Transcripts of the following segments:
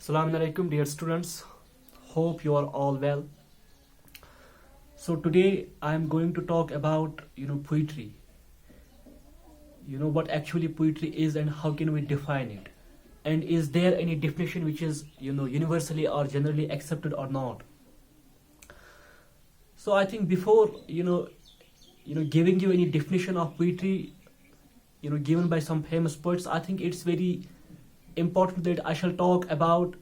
Assalamu alaikum, dear students. Hope you are all well. So today I am going to talk about poetry. What actually poetry is and how can we define it, and is there any definition which is universally or generally accepted or not. So I think before giving you any definition of poetry given by some famous poets, I think it's very important that I shall talk about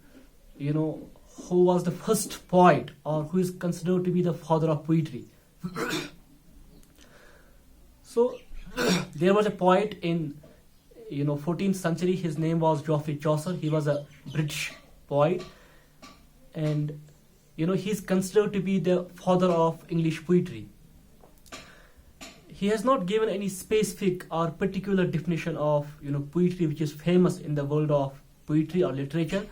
who was the first poet or who is considered to be the father of poetry. So there was a poet in 14th century. His name was Geoffrey Chaucer. He was a British poet, and he's considered to be the father of English poetry. He has not given any specific or particular definition of poetry which is famous in the world of poetry or literature.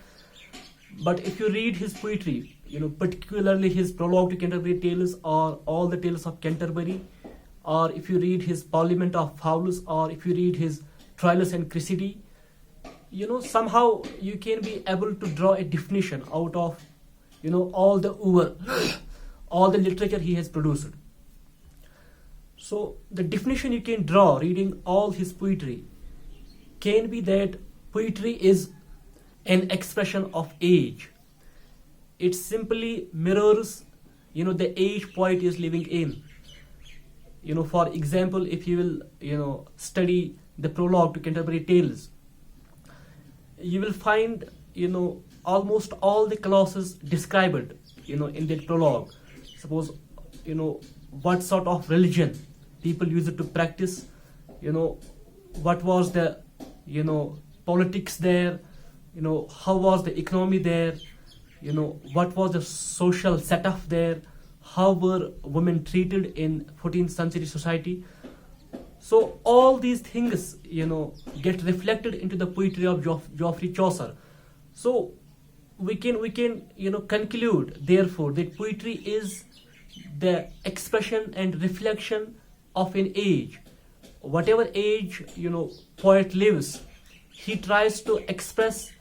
But if you read his poetry, particularly his prologue to Canterbury Tales or all the tales of Canterbury, or if you read his Parliament of Fowls, or if you read his Troilus and Cressida, somehow you can be able to draw a definition out of all the literature he has produced. So the definition you can draw reading all his poetry can be that poetry is an expression of age. It simply mirrors the age poet is living in. For example, if you will study the prologue to Canterbury Tales, you will find almost all the classes described in that prologue. Suppose what sort of religion people used to practice, what was the politics there, how was the economy there, what was the social setup there, how were women treated in 14th century society. So all these things get reflected into the poetry of Geoffrey Chaucer. So we can conclude therefore that poetry is the expression and reflection of an age. Whatever age poet lives, he tries to express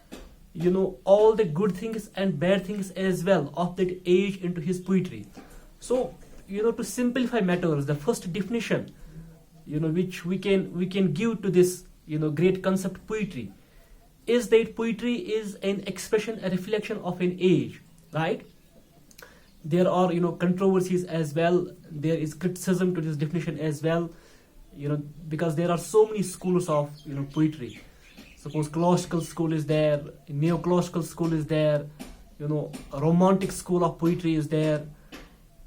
all the good things and bad things as well of that age into his poetry. So to simplify matters, the first definition which we can give to this great concept poetry is that poetry is an expression, a reflection of an age, right? There are controversies as well. There is criticism to this definition as well, because there are so many schools of poetry. Suppose classical school is there, neoclassical school is there, romantic school of poetry is there,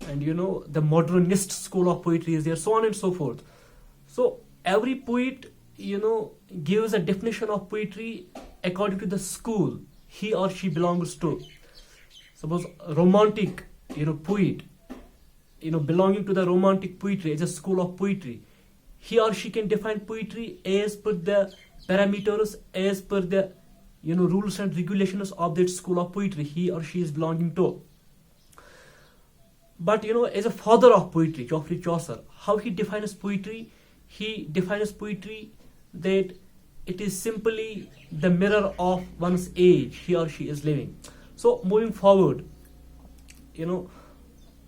and the modernist school of poetry is there, so on and so forth. So every poet gives a definition of poetry according to the school he or she belongs to. Suppose romantic poet belonging to the romantic poetry is a school of poetry. He or she can define poetry as per the parameters, as per the rules and regulations of that school of poetry he or she is belonging to. But as a father of poetry, Geoffrey Chaucer, how he defines poetry? He defines poetry that it is simply the mirror of one's age he or she is living. So moving forward,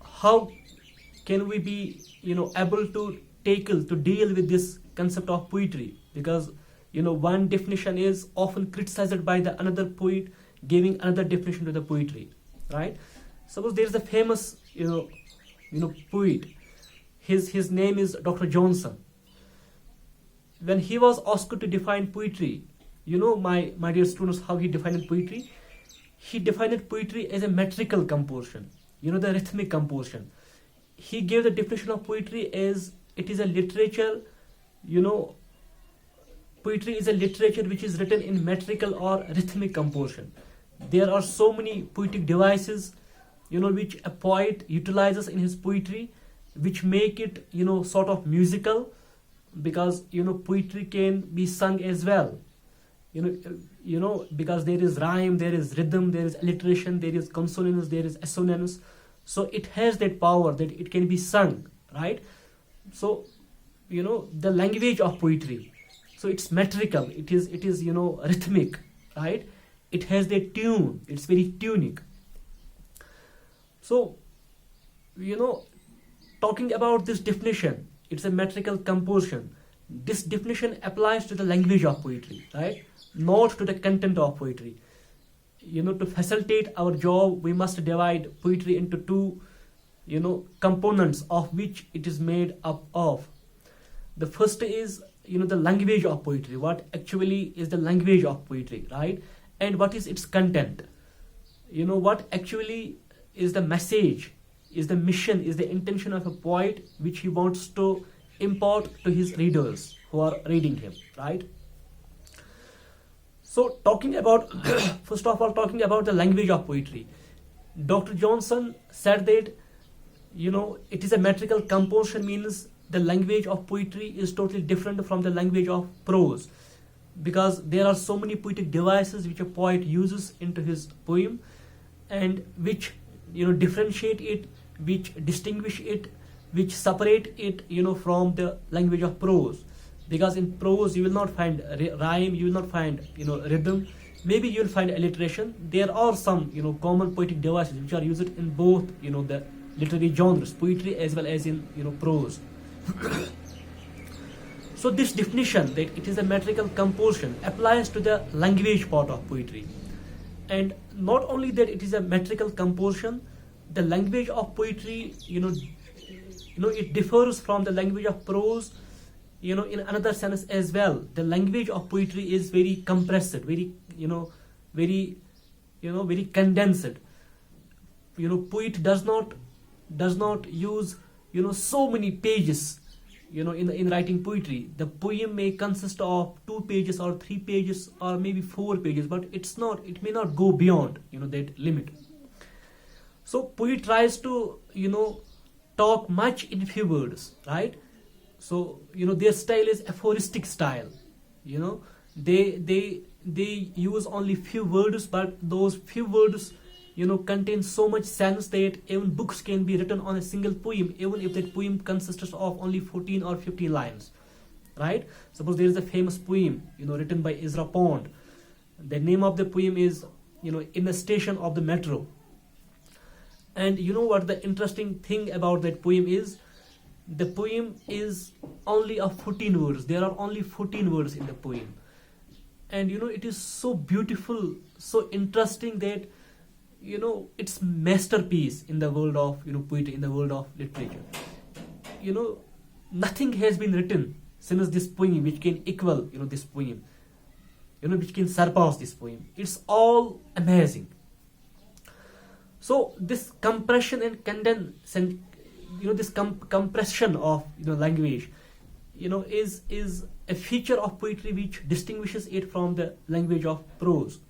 how can we be able to deal with this concept of poetry? Because one definition is often criticized by the another poet giving another definition to the poetry, right? Suppose there is a famous poet. His name is Dr. Johnson. When he was asked to define poetry, my dear students, how he defined poetry? He defined poetry as a metrical composition, the rhythmic composition. He gave the definition of poetry as it is a literature, poetry is a literature which is written in metrical or rhythmic composition. There are so many poetic devices, which a poet utilizes in his poetry, which make it, sort of musical, because, poetry can be sung as well. Because there is rhyme, there is rhythm, there is alliteration, there is consonance, there is assonance. So it has that power that it can be sung, right? So, the language of poetry. So it's metrical, it is rhythmic, right? it has the tune, it's very tunic. So, talking about this definition, it's a metrical composition. This definition applies to the language of poetry, right? Not to the content of poetry. To facilitate our job, we must divide poetry into two, components of which it is made up of. The first is, the language of poetry. What actually is the language of poetry, right? And what is its content? What actually is the message, is the mission, is the intention of a poet which he wants to impart to his readers who are reading him, right? So talking about, first of all, talking about the language of poetry, Dr. Johnson said that, it is a metrical composition, means the language of poetry is totally different from the language of prose, because there are so many poetic devices which a poet uses into his poem, and which, differentiate it, which distinguish it, which separate it, from the language of prose. Because in prose you will not find rhyme, you will not find, rhythm. Maybe you will find alliteration. There are some, common poetic devices which are used in both, the literary genres, poetry as well as in, prose. So this definition that it is a metrical composition applies to the language part of poetry. And not only that it is a metrical composition, the language of poetry, it differs from the language of prose, in another sense as well. The language of poetry is very compressed, very, very condensed. Poet does not use, so many pages, in writing poetry. The poem may consist of 2 pages or 3 pages or maybe 4 pages, but it may not go beyond, that limit. So poet tries to, talk much in few words, right? So, their style is aphoristic style. They use only few words, but those few words, contain so much sense that even books can be written on a single poem, even if that poem consists of only 14 or 15 lines, right? Suppose there is a famous poem, written by Ezra Pound. The name of the poem is, In a Station of the Metro. And what the interesting thing about that poem is? The poem is only of 14 words. There are only 14 words in the poem. And it is so beautiful, so interesting that, it's masterpiece in the world of, poetry, in the world of literature. Nothing has been written since this poem which can equal, this poem, which can surpass this poem. It's all amazing. So this compression and condense and, this compression of, language, is a feature of poetry which distinguishes it from the language of prose.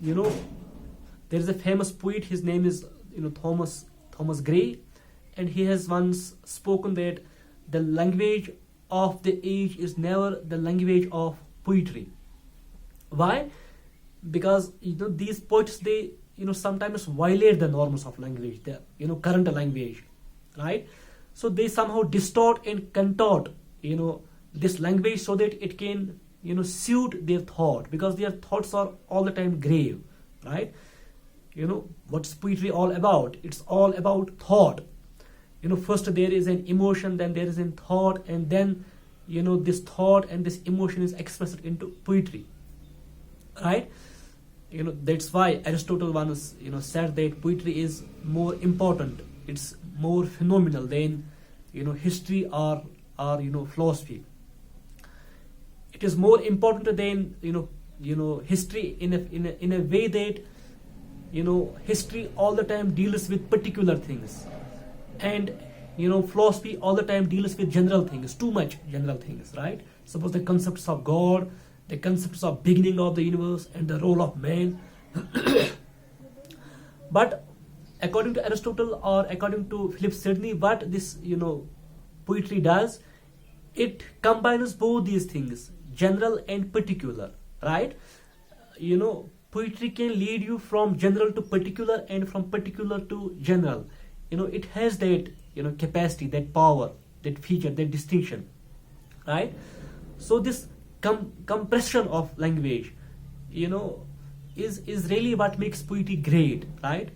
There is a famous poet, his name is, Thomas Gray, and he has once spoken that the language of the age is never the language of poetry. Why? Because, these poets, they, sometimes violate the norms of language, the, current language, right? So they somehow distort and contort, this language so that it can, suit their thought, because their thoughts are all the time grave, right? What's poetry all about? It's all about thought. First there is an emotion, then there is a thought, and then, this thought and this emotion is expressed into poetry, right? That's why Aristotle once, said that poetry is more important. It's more phenomenal than, history or philosophy. It is more important than, history in a way that, history all the time deals with particular things, and, philosophy all the time deals with general things, too much general things, right? Suppose the concepts of God, the concepts of beginning of the universe and the role of man. But according to Aristotle or according to Philip Sidney, what this, poetry does, it combines both these things, general and particular, right? Poetry can lead you from general to particular and from particular to general. It has that, capacity, that power, that feature, that distinction, right? So this compression of language, is really what makes poetry great, right?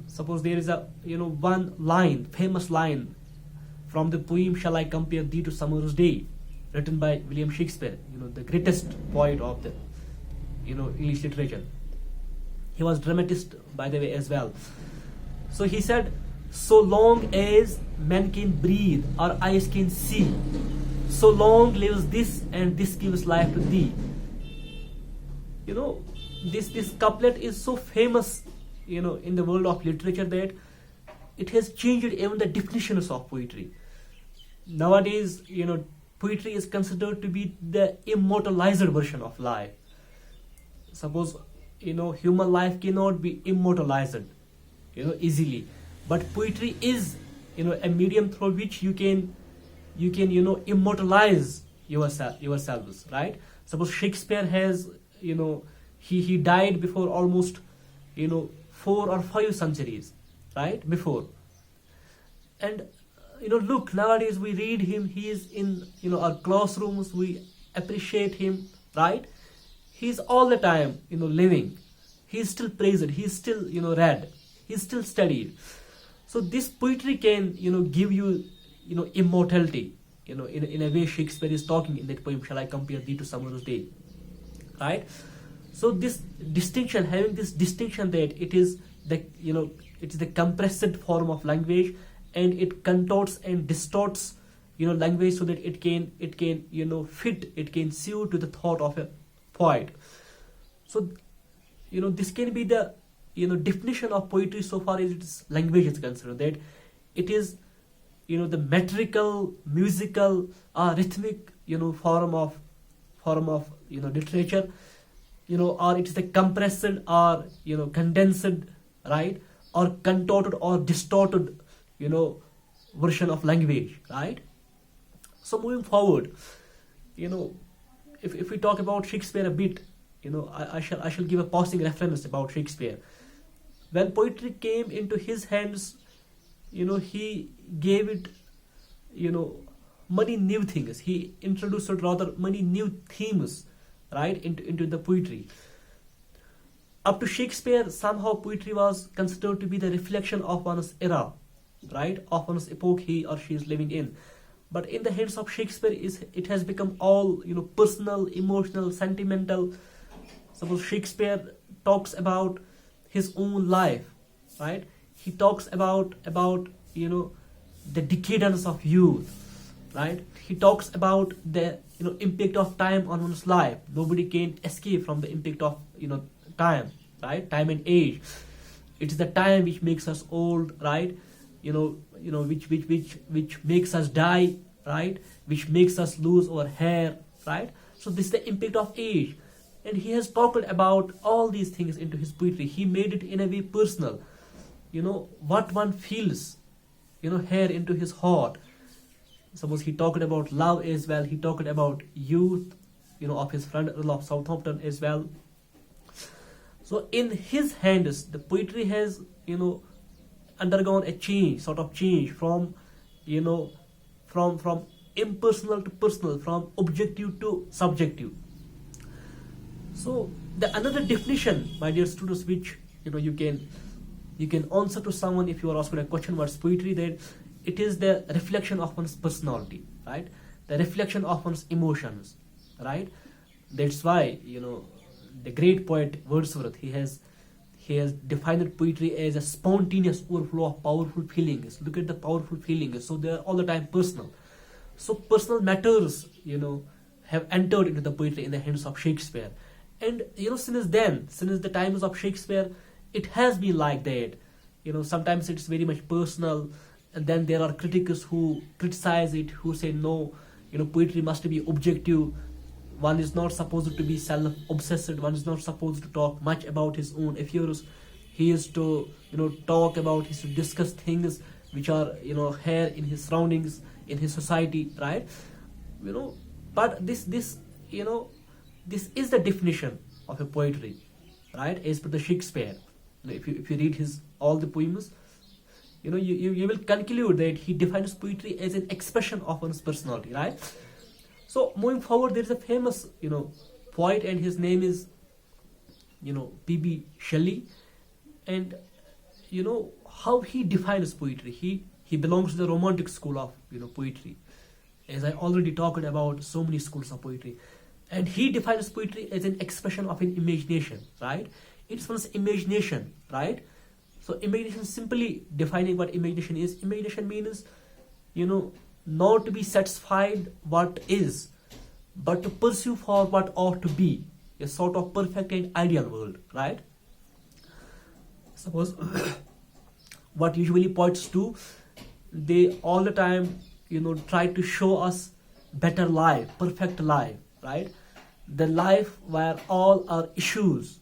Suppose there is a one line, famous line from the poem "Shall I Compare Thee to Summer's Day," written by William Shakespeare, the greatest poet of the English literature. He was dramatist, by the way, as well. So he said, "So long as men can breathe or eyes can see, so long lives this, and this gives life to thee." This couplet is so famous, in the world of literature, that it has changed even the definitions of poetry. Nowadays, poetry is considered to be the immortalized version of life. Suppose, human life cannot be immortalized, easily. But poetry is, a medium through which you can immortalize yourselves, right? Suppose Shakespeare has, he died before almost, 4 or 5 centuries, right? Before. And, look, nowadays we read him, he is in, our classrooms, we appreciate him, right? He's all the time, living. He's still praised, he's still, read, he's still studied. So this poetry can, give you, immortality, in a way Shakespeare is talking in that poem, "Shall I Compare Thee to Summer's Day," right? So this distinction, having this distinction that it is the compressed form of language, and it contorts and distorts, language, so that it can fit, it can suit to the thought of a poet. So, this can be the, definition of poetry so far as its language is concerned, that it is, the metrical, musical, rhythmic, form of literature, or it is the compressed or, condensed, right, or contorted or distorted, version of language, right? So moving forward, if we talk about Shakespeare a bit, I shall give a passing reference about Shakespeare. When poetry came into his hands, he gave it, many new things. He introduced rather many new themes, right, into the poetry. Up to Shakespeare, somehow poetry was considered to be the reflection of one's era, right, of one's epoch he or she is living in. But in the hands of Shakespeare, it has become all, personal, emotional, sentimental. Suppose Shakespeare talks about his own life, right? He talks about the decadence of youth, right? He talks about the impact of time on one's life. Nobody can escape from the impact of time, right? Time and age. It's the time which makes us old, right? Which makes us die, right? Which makes us lose our hair, right? So this is the impact of age. And he has talked about all these things into his poetry. He made it in a way personal. What one feels, here into his heart. Suppose he talked about love as well. He talked about youth, of his friend Earl of Southampton as well. So in his hands, the poetry has, undergone a change, sort of change from, from impersonal to personal, from objective to subjective. So the another definition, my dear students, which you can answer to someone if you are asked a question what's poetry, that it is the reflection of one's personality, right? The reflection of one's emotions, right? That's why the great poet Wordsworth, he has defined poetry as a spontaneous overflow of powerful feelings. Look at the powerful feelings. So they are all the time personal. So personal matters, have entered into the poetry in the hands of Shakespeare. And since the times of Shakespeare, it has been like that. Sometimes it's very much personal, and then there are critics who criticize it, who say no, poetry must be objective. One is not supposed to be self-obsessed. One is not supposed to talk much about his own affairs. He is to talk about, he is to discuss things which are here in his surroundings, in his society, right? But this is the definition of a poetry, right? As per the Shakespeare, if you read his all the poems, you will conclude that he defines poetry as an expression of one's personality, right? So moving forward, there is a famous poet, and his name is P.B. Shelley, and how he defines poetry. He belongs to the romantic school of poetry, as I already talked about so many schools of poetry, and he defines poetry as an expression of an imagination, right? It's one's imagination, right? So imagination, simply defining what imagination is. Imagination means not to be satisfied what is, but to pursue for what ought to be, a sort of perfect and ideal world, right? Suppose what usually poets do, they all the time try to show us better life, perfect life, right? The life where all our issues,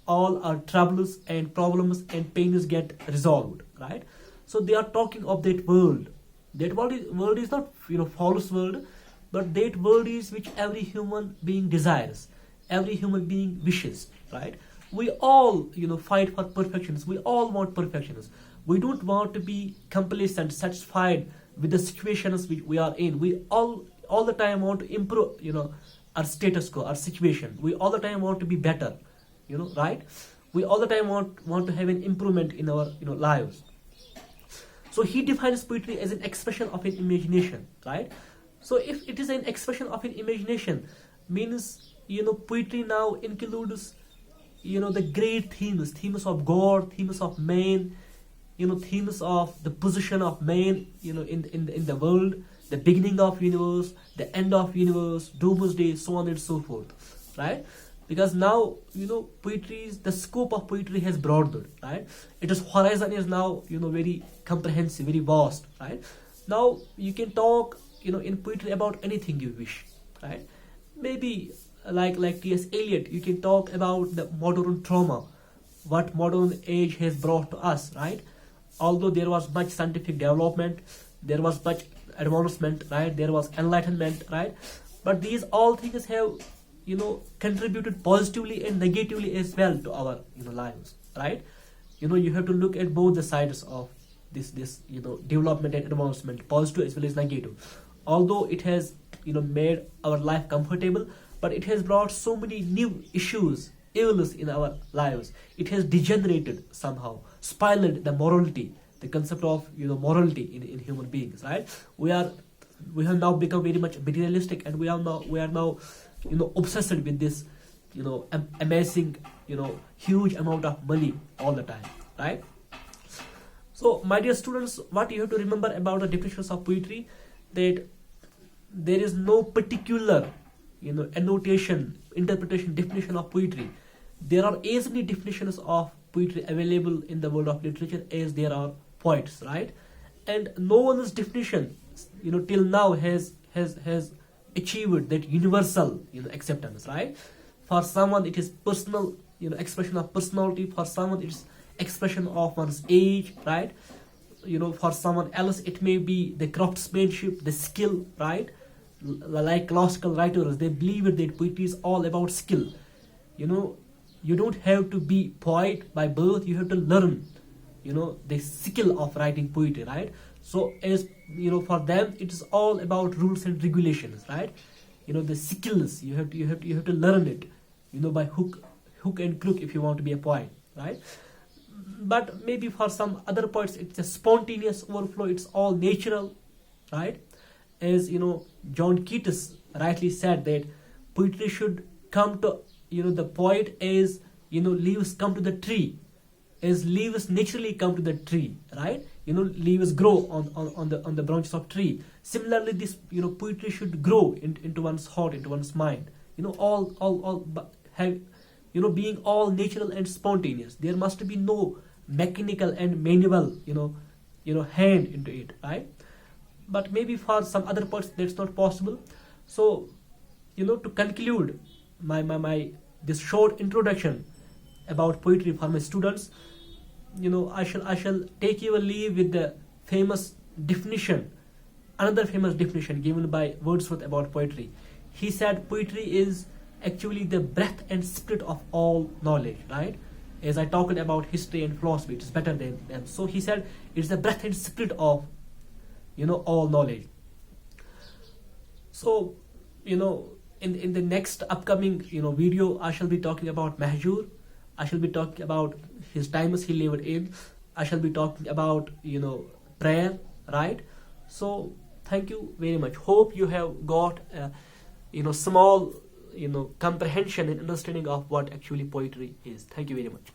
all our troubles and problems and pains get resolved, right? So they are talking of that world. That world is not false world, but that world is which every human being desires, every human being wishes, right? We all fight for perfections. We all want perfections. We don't want to be complacent, satisfied with the situations which we are in. We all the time want to improve our status quo, our situation. We all the time want to be better, right? We all the time want to have an improvement in our lives. So he defines poetry as an expression of an imagination, right? So if it is an expression of an imagination, means poetry now includes the great themes of God, themes of man, themes of the position of man in the world, the beginning of universe, the end of universe, doomsday, so on and so forth, right? Because now poetry is, the scope of poetry has broadened, right? Horizon is now very comprehensive, very vast, right? Now you can talk in poetry about anything you wish, right? Maybe like T.S. Eliot, you can talk about the modern trauma, what modern age has brought to us, right? Although there was much scientific development, there was much advancement, right? There was enlightenment, right? But these all things have contributed positively and negatively as well to our lives, right? You have to look at both the sides of this development and advancement, positive as well as negative. Although it has made our life comfortable, but it has brought so many new issues, evils in our lives. It has degenerated somehow, spoiled the morality, the concept of morality in human beings, right? We have now become very much materialistic, and we are now obsessed with this amazing huge amount of money all the time, right? So my dear students, what you have to remember about the definitions of poetry, that there is no particular annotation, interpretation, definition of poetry. There are as many definitions of poetry available in the world of literature as there are poets, right? And no one's definition till now has achieved that universal acceptance, right? For someone it is personal expression of personality, for someone it is expression of one's age, right? For someone else it may be the craftsmanship, the skill, right? Like classical writers, they believe that poetry is all about skill. You don't have to be poet by birth, you have to learn the skill of writing poetry, right? So as for them it is all about rules and regulations, right? The skills you have to learn it by hook and crook if you want to be a poet, right? But maybe for some other poets it's a spontaneous overflow, it's all natural, right? As John Keats rightly said, that poetry should come to the poet as leaves come to the tree, as leaves naturally come to the tree, right? Leaves grow on the branches of tree. Similarly, this poetry should grow into one's heart, into one's mind. All have being all natural and spontaneous. There must be no mechanical and manual hand into it, right? But maybe for some other poets that's not possible. So to conclude my this short introduction about poetry for my students, I shall take you a leave with the famous definition, another famous definition given by Wordsworth about poetry. He said poetry is actually the breath and spirit of all knowledge, right? As I talked about history and philosophy, it is better than them. So he said it's the breath and spirit of all knowledge. So in the next upcoming video, I shall be talking about Mahjur, I shall be talking about his times he lived in. I shall be talking about, prayer, right? So thank you very much. Hope you have got small comprehension and understanding of what actually poetry is. Thank you very much.